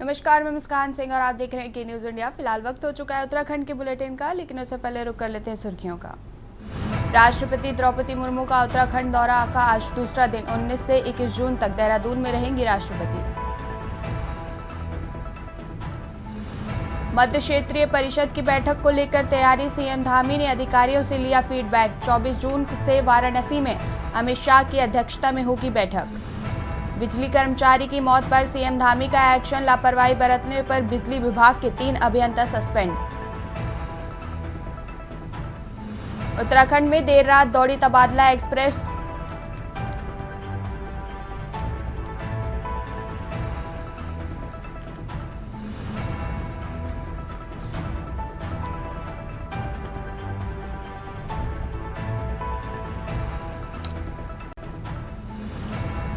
नमस्कार, मैं मुस्कान सिंह और आप देख रहे हैं के न्यूज़ इंडिया। फिलहाल वक्त हो चुका है उत्तराखंड के बुलेटिन का, लेकिन उससे पहले रुक कर लेते हैं सुर्खियों का। राष्ट्रपति द्रौपदी मुर्मू का उत्तराखंड दौरा का आज दूसरा दिन 19 से 21 जून तक देहरादून में रहेंगी राष्ट्रपति। मध्य क्षेत्रीय परिषद की बैठक को लेकर तैयारी, सीएम धामी ने अधिकारियों से लिया फीडबैक। 24 जून से वाराणसी में अमित शाह की अध्यक्षता में होगी बैठक। बिजली कर्मचारी की मौत पर सीएम धामी का एक्शन, लापरवाही बरतने पर बिजली विभाग के 3 अभियंता सस्पेंड। उत्तराखंड में देर रात दौड़ी तबादला एक्सप्रेस।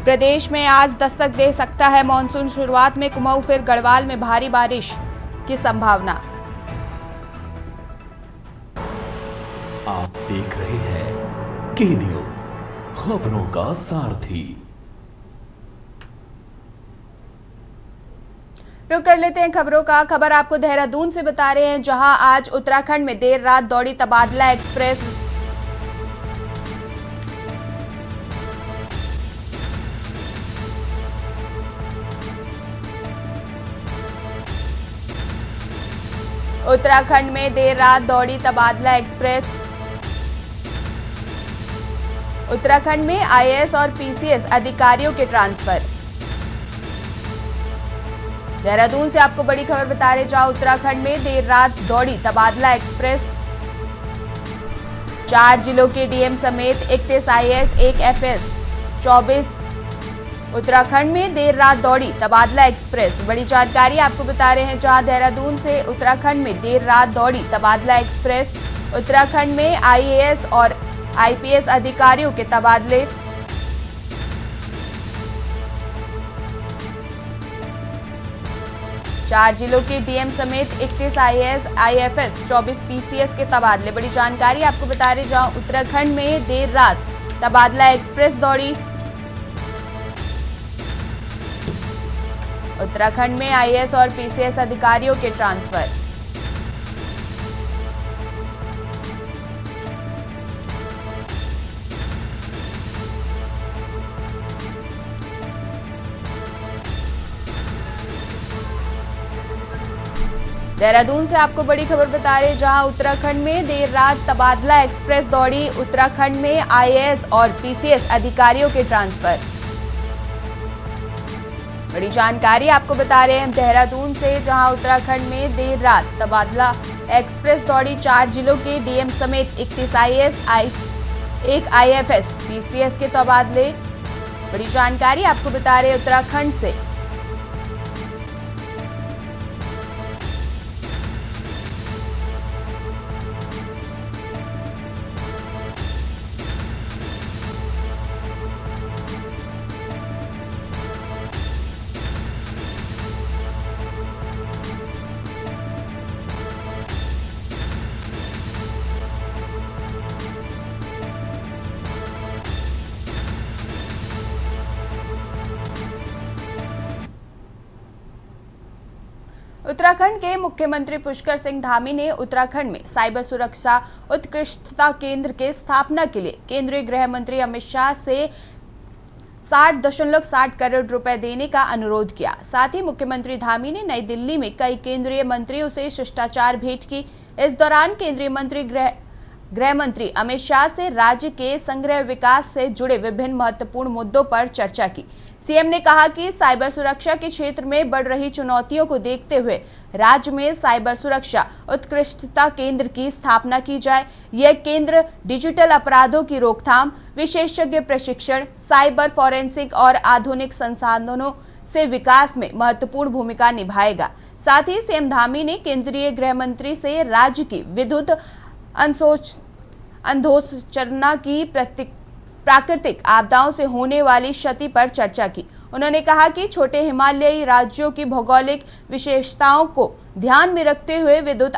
प्रदेश में आज दस्तक दे सकता है मानसून। शुरुआत में कुमाऊं, फिर गढ़वाल में भारी बारिश की संभावना। आप देख रहे हैं के न्यूज़, खबरों का सारथी। रुक कर लेते हैं खबरों का। खबर आपको देहरादून से बता रहे हैं, जहां आज उत्तराखंड में देर रात दौड़ी तबादला एक्सप्रेस। उत्तराखंड में देर रात दौड़ी तबादला एक्सप्रेस। उत्तराखंड में आईएएस और पीसीएस अधिकारियों के ट्रांसफर। देहरादून से आपको बड़ी खबर बता रहे, जहां उत्तराखंड में देर रात दौड़ी तबादला एक्सप्रेस। 4 जिलों के डीएम समेत 31 आईएएस, 1 एफएस, 24। उत्तराखंड में देर रात दौड़ी तबादला एक्सप्रेस। बड़ी जानकारी आपको बता रहे हैं, जहां देहरादून से उत्तराखंड में देर रात दौड़ी तबादला एक्सप्रेस। उत्तराखंड में आईएएस और आईपीएस अधिकारियों के तबादले। चार जिलों के डीएम समेत 31 आईएएस, आईएफएस, 24 पीसीएस के तबादले। बड़ी जानकारी आपको बता रहे, जहां उत्तराखंड में देर रात तबादला एक्सप्रेस दौड़ी। उत्तराखंड में आईएएस और पीसीएस अधिकारियों के ट्रांसफर। देहरादून से आपको बड़ी खबर बता रहे, जहां उत्तराखंड में देर रात तबादला एक्सप्रेस दौड़ी। उत्तराखंड में आईएएस और पीसीएस अधिकारियों के ट्रांसफर। बड़ी जानकारी आपको बता रहे हैं देहरादून से, जहां उत्तराखंड में देर रात तबादला एक्सप्रेस दौड़ी। 4 जिलों के डीएम समेत 31 आईएएस, 1 आईएफएस, पीसीएस के तबादले। बड़ी जानकारी आपको बता रहे उत्तराखंड से। उत्तराखंड के मुख्यमंत्री पुष्कर सिंह धामी ने उत्तराखंड में साइबर सुरक्षा उत्कृष्टता केंद्र के स्थापना के लिए केंद्रीय गृह मंत्री अमित शाह से 60.60 करोड़ रुपए देने का अनुरोध किया। साथ ही मुख्यमंत्री धामी ने नई दिल्ली में कई केंद्रीय मंत्रियों से शिष्टाचार भेंट की। इस दौरान केंद्रीय मंत्री गृह मंत्री अमित शाह से राज्य के समग्र विकास से जुड़े विभिन्न महत्वपूर्ण मुद्दों पर चर्चा की। सीएम ने कहा कि साइबर सुरक्षा के क्षेत्र में बढ़ रही चुनौतियों को देखते हुए राज्य में साइबर सुरक्षा उत्कृष्टता केंद्र की स्थापना की जाए। यह केंद्र डिजिटल अपराधों की रोकथाम, विशेषज्ञ प्रशिक्षण, साइबर फॉरेंसिक और आधुनिक संसाधनों से विकास में महत्वपूर्ण भूमिका निभाएगा। साथ ही सीएम धामी ने केंद्रीय गृह मंत्री से राज्य की विद्युत अधोसंरचना की प्राकृतिक आपदाओं से होने वाली क्षति पर चर्चा की। उन्होंने कहा कि छोटे हिमालयी राज्यों की भौगोलिक विशेषताओं को ध्यान में रखते हुए विद्युत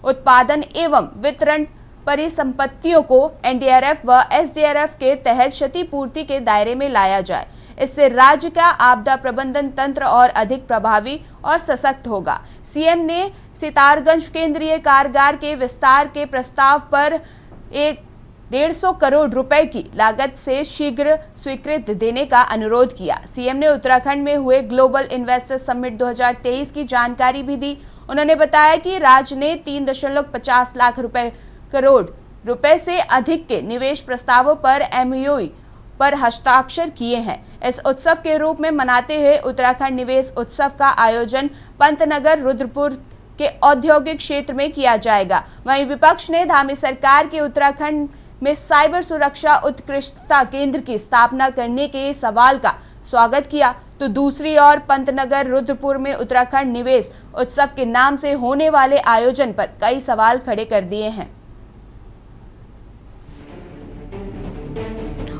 उत्पादन एवं वितरण परिसंपत्तियों को एनडीआरएफ व एसडीआरएफ के तहत क्षतिपूर्ति के दायरे में लाया जाए। इससे राज्य का आपदा प्रबंधन तंत्र और अधिक प्रभावी और सशक्त होगा। सीएम ने सितारगंज केंद्रीय कारागार के विस्तार के प्रस्ताव पर 150 करोड़ रुपए की लागत से शीघ्र स्वीकृति देने का अनुरोध किया। सीएम ने उत्तराखंड में हुए ग्लोबल इन्वेस्टर समिट 2023 की जानकारी भी दी। उन्होंने बताया कि राज्य ने 3.50 लाख करोड़ रुपए से अधिक के निवेश प्रस्तावों पर MOU पर हस्ताक्षर किए हैं। इस उत्सव के रूप में मनाते हुए उत्तराखंड निवेश उत्सव का आयोजन पंतनगर रुद्रपुर के औद्योगिक क्षेत्र में किया जाएगा। वहीं विपक्ष ने धामी सरकार के उत्तराखंड में साइबर सुरक्षा उत्कृष्टता केंद्र की स्थापना करने के सवाल का स्वागत किया, तो दूसरी ओर पंतनगर रुद्रपुर में उत्तराखंड निवेश उत्सव के नाम से होने वाले आयोजन पर कई सवाल खड़े कर दिए हैं।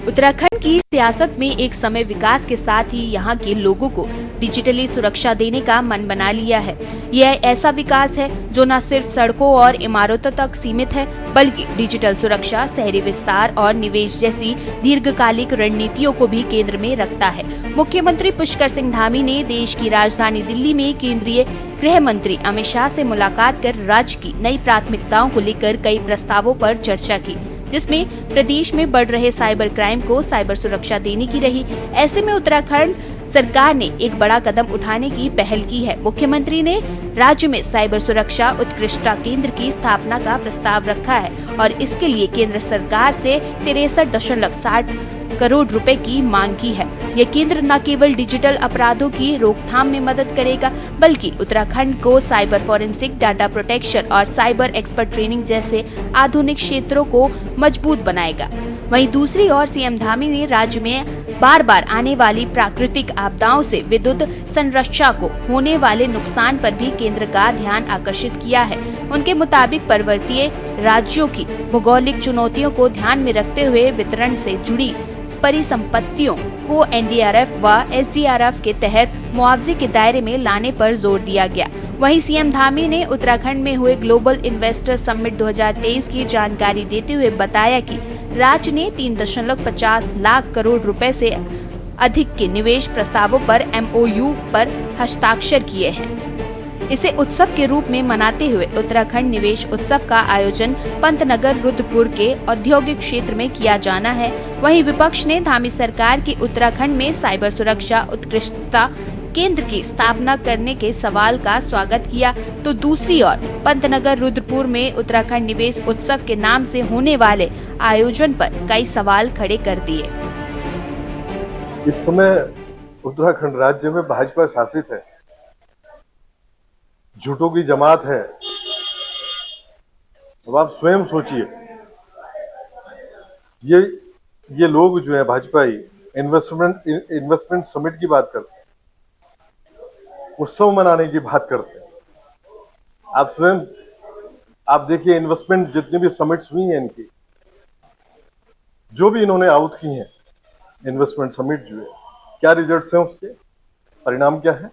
उत्तराखंड की सियासत में एक समय विकास के साथ ही यहाँ के लोगों को डिजिटली सुरक्षा देने का मन बना लिया है। यह ऐसा विकास है जो न सिर्फ सड़कों और इमारतों तक सीमित है, बल्कि डिजिटल सुरक्षा, शहरी विस्तार और निवेश जैसी दीर्घकालिक रणनीतियों को भी केंद्र में रखता है। मुख्यमंत्री पुष्कर सिंह धामी ने देश की राजधानी दिल्ली में केंद्रीय गृह मंत्री अमित शाह से मुलाकात कर राज्य की नई प्राथमिकताओं को लेकर कई प्रस्तावों पर चर्चा की, जिसमें प्रदेश में बढ़ रहे साइबर क्राइम को साइबर सुरक्षा देने की रही। ऐसे में उत्तराखंड सरकार ने एक बड़ा कदम उठाने की पहल की है। मुख्यमंत्री ने राज्य में साइबर सुरक्षा उत्कृष्टता केंद्र की स्थापना का प्रस्ताव रखा है और इसके लिए केंद्र सरकार से 63.60 करोड़ रुपए की मांग की है। यह केंद्र न केवल डिजिटल अपराधों की रोकथाम में मदद करेगा, बल्कि उत्तराखंड को साइबर फॉरेंसिक, डाटा प्रोटेक्शन और साइबर एक्सपर्ट ट्रेनिंग जैसे आधुनिक क्षेत्रों को मजबूत बनाएगा। वहीं दूसरी ओर सीएम धामी ने राज्य में बार बार आने वाली प्राकृतिक आपदाओं से विद्युत संरक्षा को होने वाले नुकसान पर भी केंद्र का ध्यान आकर्षित किया है। उनके मुताबिक पर्वतीय राज्यों की भौगोलिक चुनौतियों को ध्यान में रखते हुए वितरण से जुड़ी परिसंपत्तियों को NDRF व SDRF के तहत मुआवजे के दायरे में लाने पर जोर दिया गया। वहीं सीएम धामी ने उत्तराखंड में हुए ग्लोबल इन्वेस्टर समिट 2023 की जानकारी देते हुए बताया कि राज्य ने 3.50 लाख करोड़ रुपए से अधिक के निवेश प्रस्तावों पर MOU पर हस्ताक्षर किए हैं। इसे उत्सव के रूप में मनाते हुए उत्तराखंड निवेश उत्सव का आयोजन पंतनगर रुद्रपुर के औद्योगिक क्षेत्र में किया जाना है। वहीं विपक्ष ने धामी सरकार की उत्तराखंड में साइबर सुरक्षा उत्कृष्टता केंद्र की स्थापना करने के सवाल का स्वागत किया, तो दूसरी ओर पंतनगर रुद्रपुर में उत्तराखंड निवेश उत्सव के नाम से होने वाले आयोजन पर कई सवाल खड़े कर दिए। इस समय उत्तराखंड राज्य में भाजपा शासित है, झूठों की जमात है। अब आप स्वयं सोचिए, ये लोग जो है भाजपाई इन्वेस्टमेंट समिट की बात करते हैं, उत्सव मनाने की बात करते हैं। आप स्वयं आप देखिए, इन्वेस्टमेंट जितनी भी समिट्स हुई हैं इनकी, जो भी इन्होंने आउट की हैं, इन्वेस्टमेंट समिट जो है, क्या रिजल्ट्स हैं उसके, परिणाम क्या है,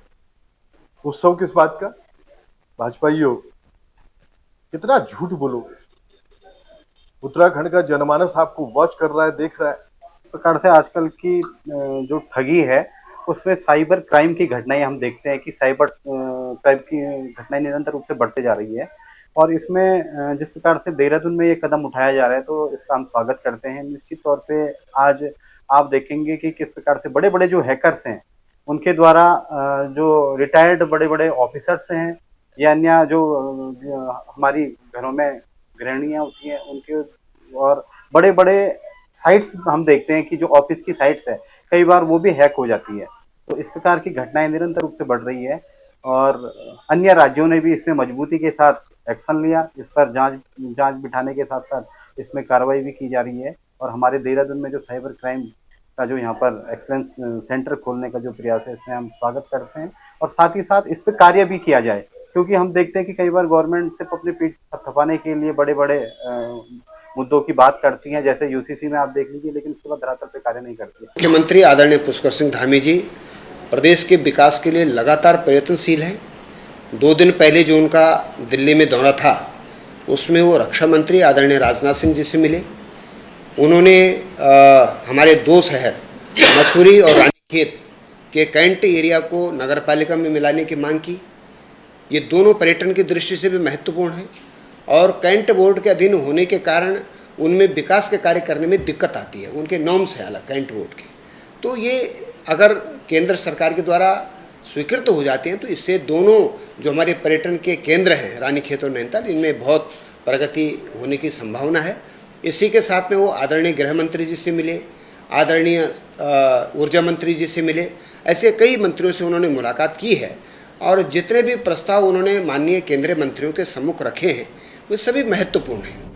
उत्सव किस बात का? भाजपाइयों, कितना झूठ बोलोगे? उत्तराखंड का जनमानस आपको वॉच कर रहा है, देख रहा है। प्रकार से आजकल की जो ठगी है उसमें साइबर क्राइम की घटनाएं हम देखते हैं कि साइबर क्राइम की घटनाएं निरंतर रूप से बढ़ते जा रही है और इसमें जिस प्रकार से देहरादून में ये कदम उठाया जा रहा है तो इसका हम स्वागत करते हैं। निश्चित तौर पे आज आप देखेंगे कि किस प्रकार से बड़े बड़े जो हैकर्स हैं उनके द्वारा जो रिटायर्ड बड़े बड़े ऑफिसर्स हैं या अन्य जो हमारी घरों में गृहिणियाँ होती हैं उनके और बड़े बड़े साइट्स हम देखते हैं कि जो ऑफिस की साइट्स है कई बार वो भी हैक हो जाती है। तो इस प्रकार की घटनाएं निरंतर रूप से बढ़ रही है और अन्य राज्यों ने भी इसमें मजबूती के साथ एक्शन लिया। इस पर जांच बिठाने के साथ साथ इसमें कार्रवाई भी की जा रही है और हमारे देहरादून में जो साइबर क्राइम का जो यहाँ पर एक्सीलेंस सेंटर खोलने का जो प्रयास है इसमें हम स्वागत करते हैं और साथ ही साथ इस पर कार्य भी किया जाए, क्योंकि हम देखते हैं कि कई बार गवर्नमेंट सिर्फ अपनी पीठ थपथपाने के लिए बड़े बड़े मुद्दों की बात करती हैं, जैसे यूसीसी में आप देख लीजिए, लेकिन उसके बाद धरातल पे कार्य नहीं करती है। मुख्यमंत्री आदरणीय पुष्कर सिंह धामी जी प्रदेश के विकास के लिए लगातार प्रयत्नशील हैं। 2 दिन पहले जो उनका दिल्ली में दौरा था उसमें वो रक्षा मंत्री आदरणीय राजनाथ सिंह जी से मिले। उन्होंने हमारे 2 शहर मसूरी और खेत के कैंट एरिया को नगरपालिका में मिलाने की मांग की। ये दोनों पर्यटन की दृष्टि से भी महत्वपूर्ण है और कैंट बोर्ड के अधीन होने के कारण उनमें विकास के कार्य करने में दिक्कत आती है, उनके नॉर्म्स हैं अलग कैंट बोर्ड के। तो ये अगर केंद्र सरकार के द्वारा स्वीकृत हो जाती हैं तो इससे दोनों जो हमारे पर्यटन के केंद्र हैं रानीखेत और नैनीताल, इनमें बहुत प्रगति होने की संभावना है। इसी के साथ में वो आदरणीय गृह मंत्री जी से मिले, आदरणीय ऊर्जा मंत्री जी से मिले, ऐसे कई मंत्रियों से उन्होंने मुलाकात की है और जितने भी प्रस्ताव उन्होंने माननीय केंद्रीय मंत्रियों के सम्मुख रखे हैं वे सभी महत्वपूर्ण हैं।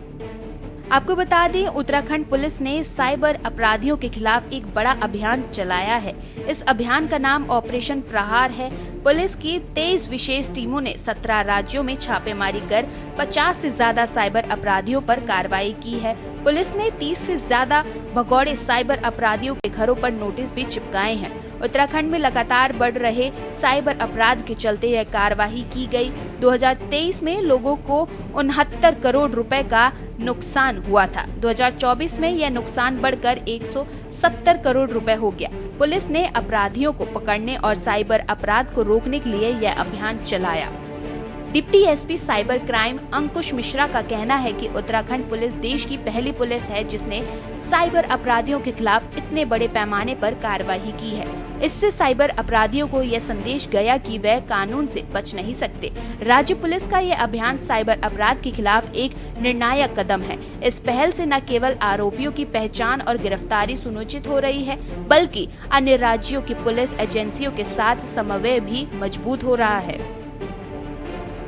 आपको बता दें, उत्तराखंड पुलिस ने साइबर अपराधियों के खिलाफ एक बड़ा अभियान चलाया है। इस अभियान का नाम ऑपरेशन प्रहार है। पुलिस की 23 विशेष टीमों ने 17 राज्यों में छापेमारी कर 50 से ज्यादा साइबर अपराधियों पर कार्रवाई की है। पुलिस ने 30 से ज्यादा भगौड़े साइबर अपराधियों के घरों पर नोटिस भी चिपकाए हैं। उत्तराखंड में लगातार बढ़ रहे साइबर अपराध के चलते यह कार्रवाई की गई। 2023 में लोगों को 69 करोड़ रुपए का नुकसान हुआ था। 2024 में यह नुकसान बढ़कर 170 करोड़ रुपए हो गया। पुलिस ने अपराधियों को पकड़ने और साइबर अपराध को रोकने के लिए यह अभियान चलाया। डिप्टी एसपी साइबर क्राइम अंकुश मिश्रा का कहना है कि उत्तराखंड पुलिस देश की पहली पुलिस है जिसने साइबर अपराधियों के खिलाफ इतने बड़े पैमाने पर कार्रवाई की है। इससे साइबर अपराधियों को यह संदेश गया कि वह कानून से बच नहीं सकते। राज्य पुलिस का यह अभियान साइबर अपराध के खिलाफ एक निर्णायक कदम है। इस पहल से न केवल आरोपियों की पहचान और गिरफ्तारी सुनिश्चित हो रही है, बल्कि अन्य राज्यों की पुलिस एजेंसियों के साथ समन्वय भी मजबूत हो रहा है।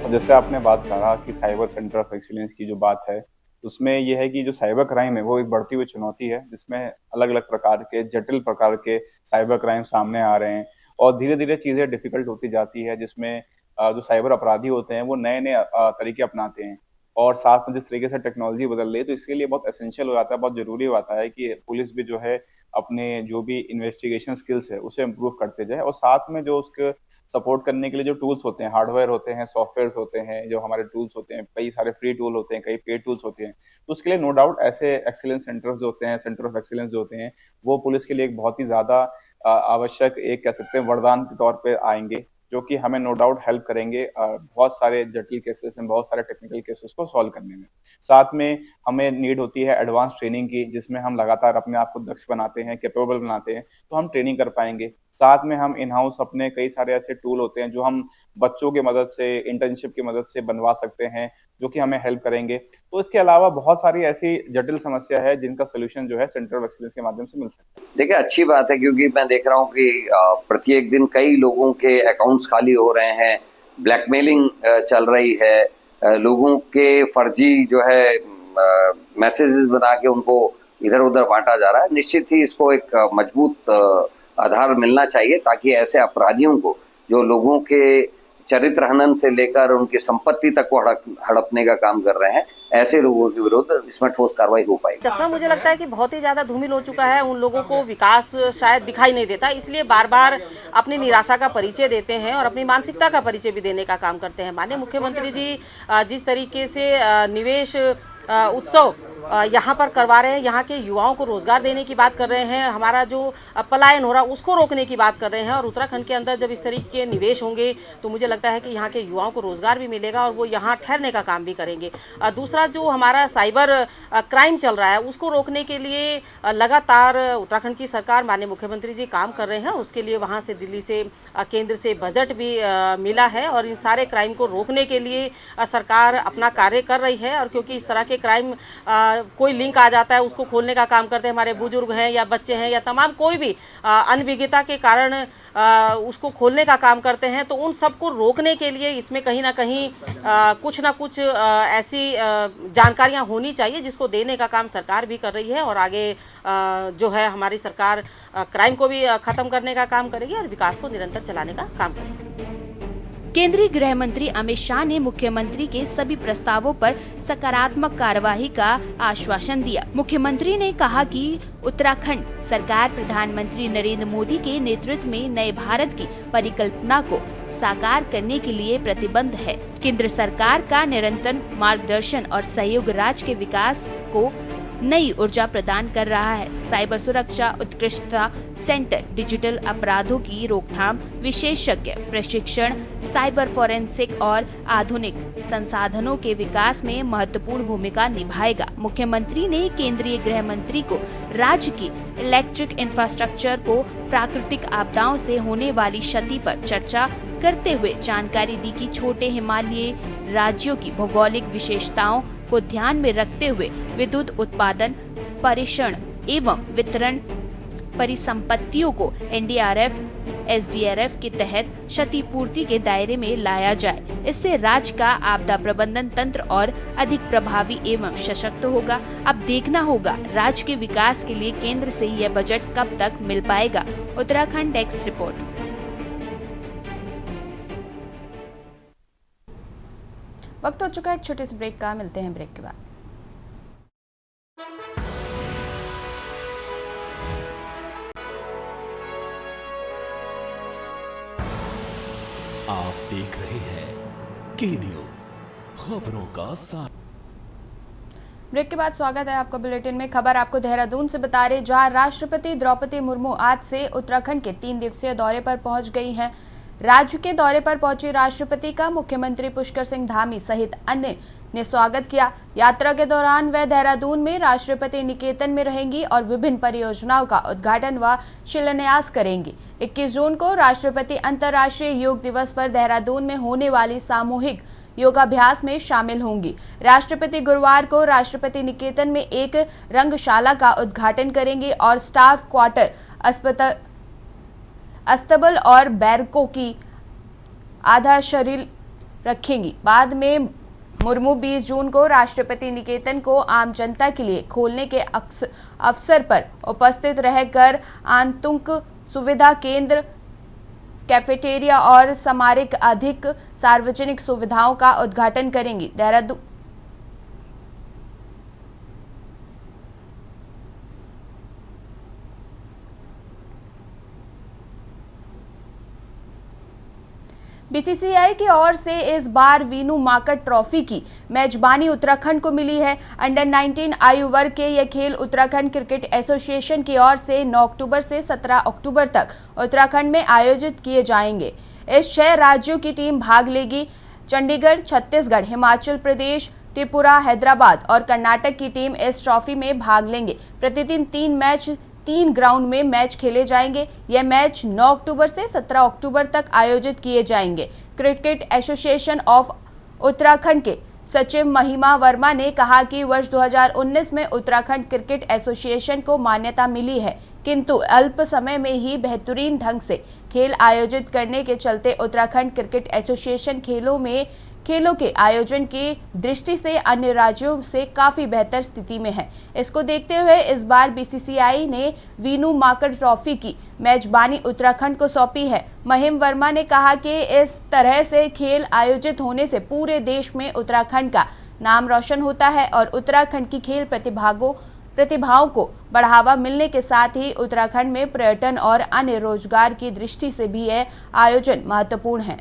जैसे आपने बात करा कि साइबर सेंटर ऑफ एक्सीलेंस की जो बात है, उसमें यह है कि जो साइबर क्राइम है वो एक बढ़ती हुई चुनौती है, जिसमें अलग अलग प्रकार के जटिल प्रकार के साइबर क्राइम सामने आ रहे हैं और धीरे धीरे चीजें डिफिकल्ट होती जाती है, जिसमें जो साइबर अपराधी होते हैं वो नए नए तरीके अपनाते हैं और साथ में जिस तरीके से टेक्नोलॉजी बदल रही है, तो इसके लिए बहुत एसेंशियल हो जाता है, बहुत जरूरी हो जाता है कि पुलिस भी जो है अपने जो भी इन्वेस्टिगेशन स्किल्स है उसे इम्प्रूव करते जाए और साथ में जो उसके सपोर्ट करने के लिए जो टूल्स होते हैं, हार्डवेयर होते हैं, सॉफ्टवेयर होते हैं, जो हमारे टूल्स होते हैं, कई सारे फ्री टूल होते हैं, कई पेड टूल्स होते हैं, तो उसके लिए नो डाउट ऐसे एक्सीलेंस सेंटर्स जो होते हैं, सेंटर ऑफ एक्सीलेंस जो होते हैं, वो पुलिस के लिए एक बहुत ही ज्यादा आवश्यक एक कह सकते हैं वरदान के तौर पे आएंगे, जो कि हमें नो डाउट हेल्प करेंगे बहुत सारे जटिल केसेस में, बहुत सारे टेक्निकल केसेस को सॉल्व करने में। साथ में हमें नीड होती है एडवांस ट्रेनिंग की, जिसमें हम लगातार अपने आप को दक्ष बनाते हैं, कैपेबल बनाते हैं, तो हम ट्रेनिंग कर पाएंगे। साथ में हम इन हाउस अपने कई सारे ऐसे टूल होते हैं जो हम बच्चों की मदद से, इंटर्नशिप की मदद से बनवा सकते हैं, जो कि हमें हेल्प करेंगे। तो इसके अलावा बहुत सारी ऐसी जटिल समस्या है जिनका सोल्यूशन जो है सेंटर ऑफ एक्सीलेंस के माध्यम से मिल सकता है। देखिए, अच्छी बात है क्योंकि मैं देख रहा हूँ कि प्रत्येक दिन कई लोगों के अकाउंट्स खाली हो रहे हैं, ब्लैकमेलिंग चल रही है, लोगों के फर्जी जो है मैसेजेस बना के उनको इधर उधर बांटा जा रहा है। निश्चित ही इसको एक मजबूत आधार मिलना चाहिए ताकि ऐसे अपराधियों को, जो लोगों के चरित्र हनन से लेकर उनकी संपत्ति तक को हड़पने का काम कर रहे हैं, ऐसे लोगों के विरुद्ध इसमें ठोस कार्रवाई हो पाएगी। चश्मा मुझे लगता है कि बहुत ही ज्यादा धूमिल हो चुका है, उन लोगों को विकास शायद दिखाई नहीं देता, इसलिए बार बार अपनी निराशा का परिचय देते हैं और अपनी मानसिकता का परिचय भी देने का काम करते हैं। माननीय मुख्यमंत्री जी जिस तरीके से निवेश उत्सव यहाँ पर करवा रहे हैं, यहाँ के युवाओं को रोजगार देने की बात कर रहे हैं, हमारा जो पलायन हो रहा है उसको रोकने की बात कर रहे हैं, और उत्तराखंड के अंदर जब इस तरीके के निवेश होंगे तो मुझे लगता है कि यहाँ के युवाओं को रोजगार भी मिलेगा और वो यहाँ ठहरने का काम भी करेंगे। दूसरा, जो हमारा साइबर क्राइम चल रहा है उसको रोकने के लिए लगातार उत्तराखंड की सरकार, माननीय मुख्यमंत्री जी काम कर रहे हैं। उसके लिए वहाँ से दिल्ली से, केंद्र से बजट भी मिला है और इन सारे क्राइम को रोकने के लिए सरकार अपना कार्य कर रही है। और क्योंकि इस तरह के क्राइम कोई लिंक आ जाता है उसको खोलने का काम करते हैं हमारे बुजुर्ग हैं या बच्चे हैं या तमाम कोई भी अनभिज्ञता के कारण उसको खोलने का काम करते हैं, तो उन सबको रोकने के लिए इसमें कहीं ना कहीं कुछ ना कुछ ऐसी जानकारियां होनी चाहिए जिसको देने का काम सरकार भी कर रही है। और आगे जो है हमारी सरकार क्राइम को भी खत्म करने का काम करेगी और विकास को निरंतर चलाने का काम करेगी। केंद्रीय गृह मंत्री अमित शाह ने मुख्यमंत्री के सभी प्रस्तावों पर सकारात्मक कार्यवाही का आश्वासन दिया। मुख्यमंत्री ने कहा कि उत्तराखंड सरकार प्रधानमंत्री नरेंद्र मोदी के नेतृत्व में नए भारत की परिकल्पना को साकार करने के लिए प्रतिबद्ध है। केंद्र सरकार का निरंतर मार्गदर्शन और सहयोग राज्य के विकास को नई ऊर्जा प्रदान कर रहा है। साइबर सुरक्षा, उत्कृष्टता, सेंटर डिजिटल अपराधों की रोकथाम, विशेषज्ञ प्रशिक्षण, साइबर फोरेंसिक और आधुनिक संसाधनों के विकास में महत्वपूर्ण भूमिका निभाएगा। मुख्यमंत्री ने केंद्रीय गृह मंत्री को राज्य की इलेक्ट्रिक इंफ्रास्ट्रक्चर को प्राकृतिक आपदाओं से होने वाली क्षति पर चर्चा करते हुए जानकारी दी कि छोटे हिमालयी राज्यों की भौगोलिक विशेषताओं को ध्यान में रखते हुए विद्युत उत्पादन, परिक्षण एवं वितरण परिसंपत्तियों को एनडीआरएफ, एसडीआरएफ के तहत क्षतिपूर्ति के दायरे में लाया जाए। इससे राज्य का आपदा प्रबंधन तंत्र और अधिक प्रभावी एवं सशक्त होगा। अब देखना होगा राज्य के विकास के लिए केंद्र से यह बजट कब तक मिल पाएगा। Uttarakhand desk report. वक्त हो चुका है एक छोटे से ब्रेक का, मिलते हैं ब्रेक के बाद। आप देख रहे हैं के न्यूज, खबरों का साथ। ब्रेक के बाद स्वागत है आपका बुलेटिन में। खबर आपको देहरादून से बता रहे, जहां राष्ट्रपति द्रौपदी मुर्मू आज से उत्तराखंड के 3 दिवसीय दौरे पर पहुंच गई हैं। राज्य के दौरे पर पहुंचे राष्ट्रपति का मुख्यमंत्री पुष्कर सिंह धामी सहित अन्य ने स्वागत किया। यात्रा के दौरान वह देहरादून में राष्ट्रपति निकेतन में रहेंगी और विभिन्न परियोजनाओं का उद्घाटन व शिलान्यास करेंगी। 21 जून को राष्ट्रपति अंतर्राष्ट्रीय योग दिवस पर देहरादून में होने वाली सामूहिक योगाभ्यास में शामिल होंगी। राष्ट्रपति गुरुवार को राष्ट्रपति निकेतन में एक रंगशाला का उद्घाटन करेंगे और स्टाफ क्वार्टर, अस्तबल और बैरकों की आधारशिला रखेंगी। बाद में मुर्मू 20 जून को राष्ट्रपति निकेतन को आम जनता के लिए खोलने के अवसर पर उपस्थित रहकर आंतरिक सुविधा केंद्र, कैफेटेरिया और स्मारक अधिक सार्वजनिक सुविधाओं का उद्घाटन करेंगी। देहरादून बीसीसीआई की ओर से इस बार वीनू माकड़ ट्रॉफी की मेजबानी उत्तराखंड को मिली है। अंडर 19 आयु वर्ग के ये खेल उत्तराखंड क्रिकेट एसोसिएशन की ओर से 9 अक्टूबर से 17 अक्टूबर तक उत्तराखंड में आयोजित किए जाएंगे। इस 6 राज्यों की टीम भाग लेगी। चंडीगढ़, छत्तीसगढ़, हिमाचल प्रदेश, त्रिपुरा, हैदराबाद और कर्नाटक की टीम इस ट्रॉफी में भाग लेंगे। प्रतिदिन 3 मैच 3 ग्राउंड में मैच खेले जाएंगे। यह मैच 9 अक्टूबर से 17 अक्टूबर तक आयोजित किए जाएंगे। क्रिकेट एसोसिएशन ऑफ उत्तराखंड के सचिव महिमा वर्मा ने कहा कि वर्ष 2019 में उत्तराखंड क्रिकेट एसोसिएशन को मान्यता मिली है, किंतु अल्प समय में ही बेहतरीन ढंग से खेल आयोजित करने के चलते उत्तराखंड क्रिकेट एसोसिएशन खेलों के आयोजन की दृष्टि से अन्य राज्यों से काफी बेहतर स्थिति में है। इसको देखते हुए इस बार बीसीसीआई ने वीनू माकड़ ट्रॉफी की मेजबानी उत्तराखंड को सौंपी है। महिम वर्मा ने कहा कि इस तरह से खेल आयोजित होने से पूरे देश में उत्तराखंड का नाम रोशन होता है और उत्तराखंड की खेल प्रतिभाओं को बढ़ावा मिलने के साथ ही उत्तराखंड में पर्यटन और अन्य रोजगार की दृष्टि से भी यह आयोजन महत्वपूर्ण है।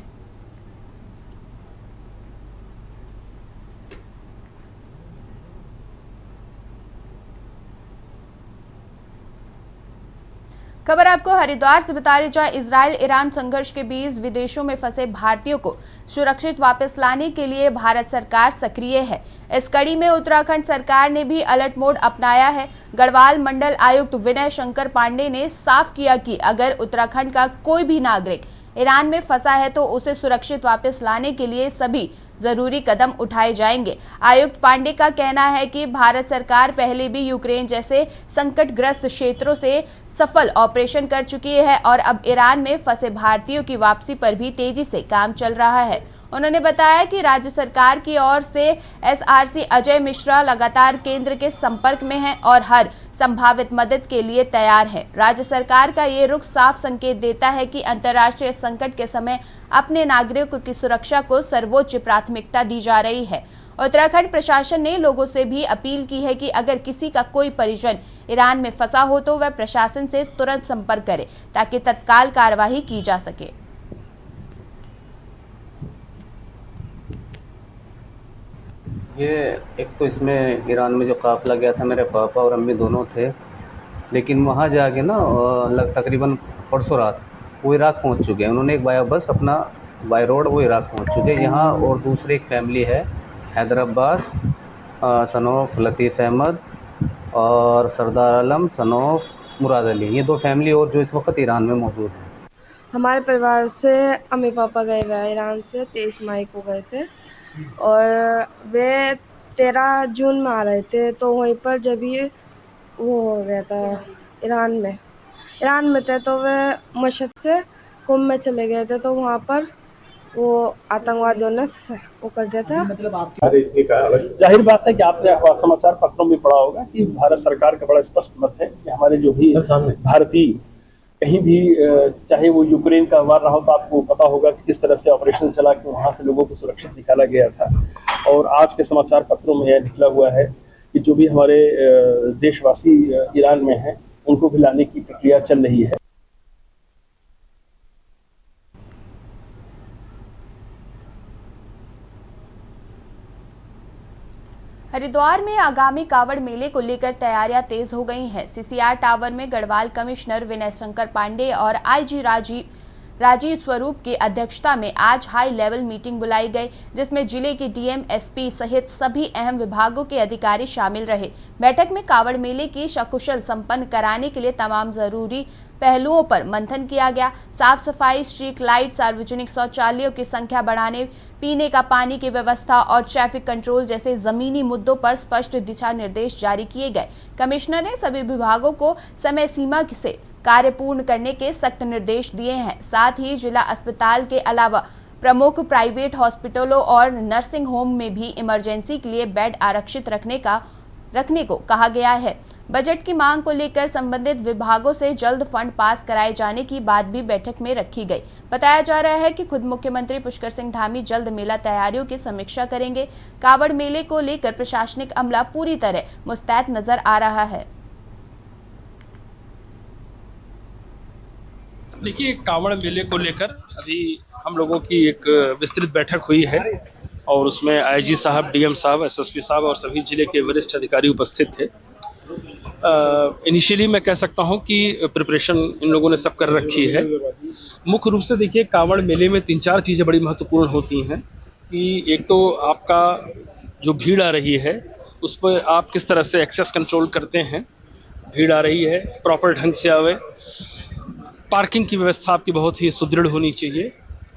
खबर आपको हरिद्वार से बता रही, जहां इजराइल ईरान संघर्ष के बीच विदेशों में फंसे भारतीयों को सुरक्षित वापस लाने के लिए भारत सरकार सक्रिय है। इस कड़ी में उत्तराखंड सरकार ने भी अलर्ट मोड अपनाया है। गढ़वाल मंडल आयुक्त विनय शंकर पांडे ने साफ किया कि अगर उत्तराखंड का कोई भी नागरिक ईरान में फंसा है तो उसे सुरक्षित वापस लाने के लिए सभी जरूरी कदम उठाए जाएंगे। आयुक्त पांडे का कहना है कि भारत सरकार पहले भी यूक्रेन जैसे संकटग्रस्त क्षेत्रों से सफल ऑपरेशन कर चुकी है और अब ईरान में फंसे भारतीयों की वापसी पर भी तेजी से काम चल रहा है। उन्होंने बताया कि राज्य सरकार की ओर से एसआरसी अजय मिश्रा लगातार केंद्र के संपर्क में हैं और हर संभावित मदद के लिए तैयार है। राज्य सरकार का ये रुख साफ संकेत देता है कि अंतर्राष्ट्रीय संकट के समय अपने नागरिकों की सुरक्षा को सर्वोच्च प्राथमिकता दी जा रही है। उत्तराखंड प्रशासन ने लोगों से भी अपील की है कि अगर किसी का कोई परिजन ईरान में फंसा हो तो वह प्रशासन से तुरंत संपर्क करे ताकि तत्काल कार्यवाही की जा सके। ये एक तो इसमें ईरान में जो काफिला गया था, मेरे पापा और अम्मी दोनों थे। लेकिन वहाँ जाके ना तकरीबन परसों रात वो इराक पहुँच चुके हैं। उन्होंने एक बाय बस अपना बाय रोड वो इराक पहुँच चुके हैं यहाँ। और दूसरी एक फैमिली है हैदर अब्बास सन ऑफ लतीफ़ अहमद और सरदार आलम सन ऑफ मुराद अली, ये 2 फैमिली और जो इस वक्त ईरान में मौजूद हैं। हमारे परिवार से अम्मी पापा गए हुए हैं ईरान से, 23 मई को गए थे और वे 13 जून में आ रहे थे। तो वहीं पर जब ये वो हो गया था ईरान में थे तो वे मशहद से कुम में चले गए थे। तो वहाँ पर वो आतंकवादियों ने वो कर दिया था। जाहिर बात है कि आपने समाचार पत्रों में पढ़ा होगा कि भारत सरकार का बड़ा स्पष्ट मत है कि हमारे जो भी भारतीय कहीं भी, चाहे वो यूक्रेन का वार रहा हो, तो आपको पता होगा कि किस तरह से ऑपरेशन चला कि वहाँ से लोगों को सुरक्षित निकाला गया था। और आज के समाचार पत्रों में यह निकला हुआ है कि जो भी हमारे देशवासी ईरान में हैं उनको भी लाने की प्रक्रिया चल रही है। हरिद्वार में आगामी कावड़ मेले को लेकर तैयारियां तेज हो गई हैं। सीसीआर टावर में गढ़वाल कमिश्नर विनय शंकर पांडे और आईजी राजीव स्वरूप की अध्यक्षता में आज हाई लेवल मीटिंग बुलाई गई, जिसमें जिले के डीएम, एसपी सहित सभी अहम विभागों के अधिकारी शामिल रहे। बैठक में कावड़ मेले की सकुशल संपन्न कराने के लिए तमाम जरूरी पहलुओं पर मंथन किया गया। साफ सफाई, स्ट्रीट लाइट, सार्वजनिक शौचालयों की संख्या बढ़ाने, पीने का पानी की व्यवस्था और ट्रैफिक कंट्रोल जैसे जमीनी मुद्दों पर स्पष्ट दिशा निर्देश जारी किए गए। कमिश्नर ने सभी विभागों को समय सीमा से कार्य पूर्ण करने के सख्त निर्देश दिए हैं। साथ ही जिला अस्पताल के अलावा प्रमुख प्राइवेट हॉस्पिटलों और नर्सिंग होम में भी इमरजेंसी के लिए बेड आरक्षित रखने को कहा गया है। बजट की मांग को लेकर संबंधित विभागों से जल्द फंड पास कराए जाने की बात भी बैठक में रखी गई। बताया जा रहा है कि खुद मुख्यमंत्री पुष्कर सिंह धामी जल्द मेला तैयारियों की समीक्षा करेंगे। कावड़ मेले को लेकर प्रशासनिक अमला पूरी तरह मुस्तैद नजर आ रहा है। देखिए, कावड़ मेले को लेकर अभी हम लोगों की एक विस्तृत बैठक हुई है और उसमें आईजी साहब, डीएम साहब, एसएसपी साहब और सभी जिले के वरिष्ठ अधिकारी उपस्थित थे। इनिशियली मैं कह सकता हूं कि प्रिपरेशन इन लोगों ने सब कर रखी है। मुख्य रूप से देखिए, कावड़ मेले में 3-4 चीज़ें बड़ी महत्वपूर्ण होती हैं कि एक तो आपका जो भीड़ आ रही है उस पर आप किस तरह से एक्सेस कंट्रोल करते हैं। भीड़ आ रही है, प्रॉपर ढंग से आवे। पार्किंग की व्यवस्था आपकी बहुत ही सुदृढ़ होनी चाहिए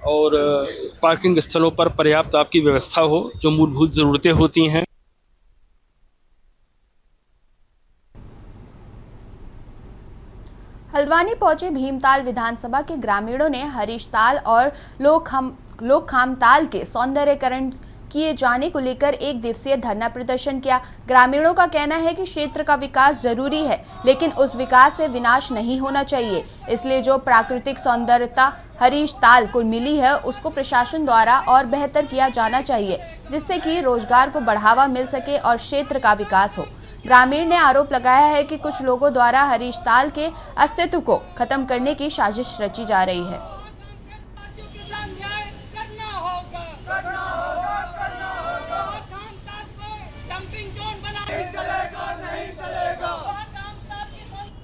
और पार्किंग स्थलों पर पर्याप्त आपकी व्यवस्था हो, जो मूलभूत ज़रूरतें होती हैं। हल्द्वानी पहुंचे भीमताल विधानसभा के ग्रामीणों ने हरीशताल और लोकखामताल के सौंदर्यीकरण किए जाने को लेकर 1 दिवसीय धरना प्रदर्शन किया। ग्रामीणों का कहना है कि क्षेत्र का विकास जरूरी है, लेकिन उस विकास से विनाश नहीं होना चाहिए। इसलिए जो प्राकृतिक सौंदर्यता हरीशताल को मिली है उसको प्रशासन द्वारा और बेहतर किया जाना चाहिए, जिससे कि रोजगार को बढ़ावा मिल सके और क्षेत्र का विकास हो। ग्रामीण ने आरोप लगाया है कि कुछ लोगों द्वारा हरीशताल के अस्तित्व को खत्म करने की साजिश रची जा रही है।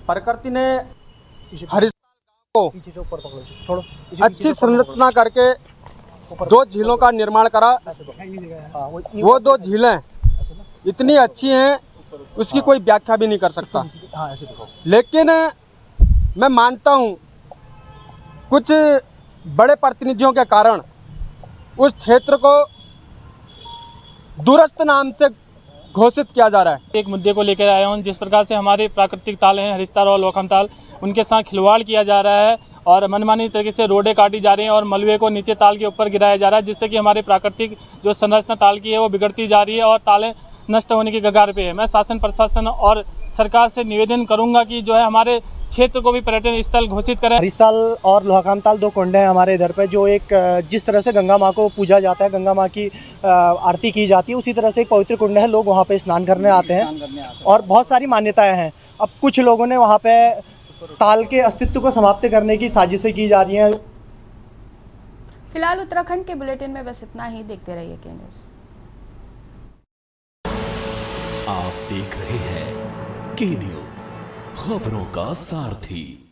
प्रकृति ने हरीशताल को अच्छी संरचना करके 2 झीलों का निर्माण करा। वो 2 झीलें इतनी अच्छी हैं उसकी कोई व्याख्या भी नहीं कर सकता। लेकिन मैं मानता हूँ कुछ बड़े प्रतिनिधियों के कारण उस क्षेत्र को दूरस्थ नाम से घोषित किया जा रहा है। एक मुद्दे को लेकर आया हूँ, जिस प्रकार से हमारे प्राकृतिक ताल हैं हरीशताल और लोकखामताल, उनके साथ खिलवाड़ किया जा रहा है और मनमानी तरीके से रोडें काटी जा रही हैं और मलबे को नीचे ताल के ऊपर गिराया जा रहा है, जिससे कि हमारे प्राकृतिक जो संरचना ताल की है वो बिगड़ती जा रही है और तालें नष्ट होने की कगार पे है। मैं शासन, प्रशासन और सरकार से निवेदन करूंगा कि जो है हमारे क्षेत्र को भी पर्यटन स्थल घोषित करें। हरीशताल और लोकखामताल 2 कुंड हैं हमारे इधर पे, जो एक जिस तरह से गंगा माँ को पूजा जाता है, गंगा माँ की आरती की जाती है, उसी तरह से एक पवित्र कुंड है। लोग वहाँ पे स्नान करने आते हैं और बहुत सारी मान्यताएं हैं। अब कुछ लोगों ने वहाँ पे ताल के अस्तित्व को समाप्त करने की साजिशें की जा रही हैं। फिलहाल उत्तराखंड के बुलेटिन में बस इतना ही। देखते रहिए के न्यूज़। आप देख रहे हैं के न्यूज़, खबरों का सारथी।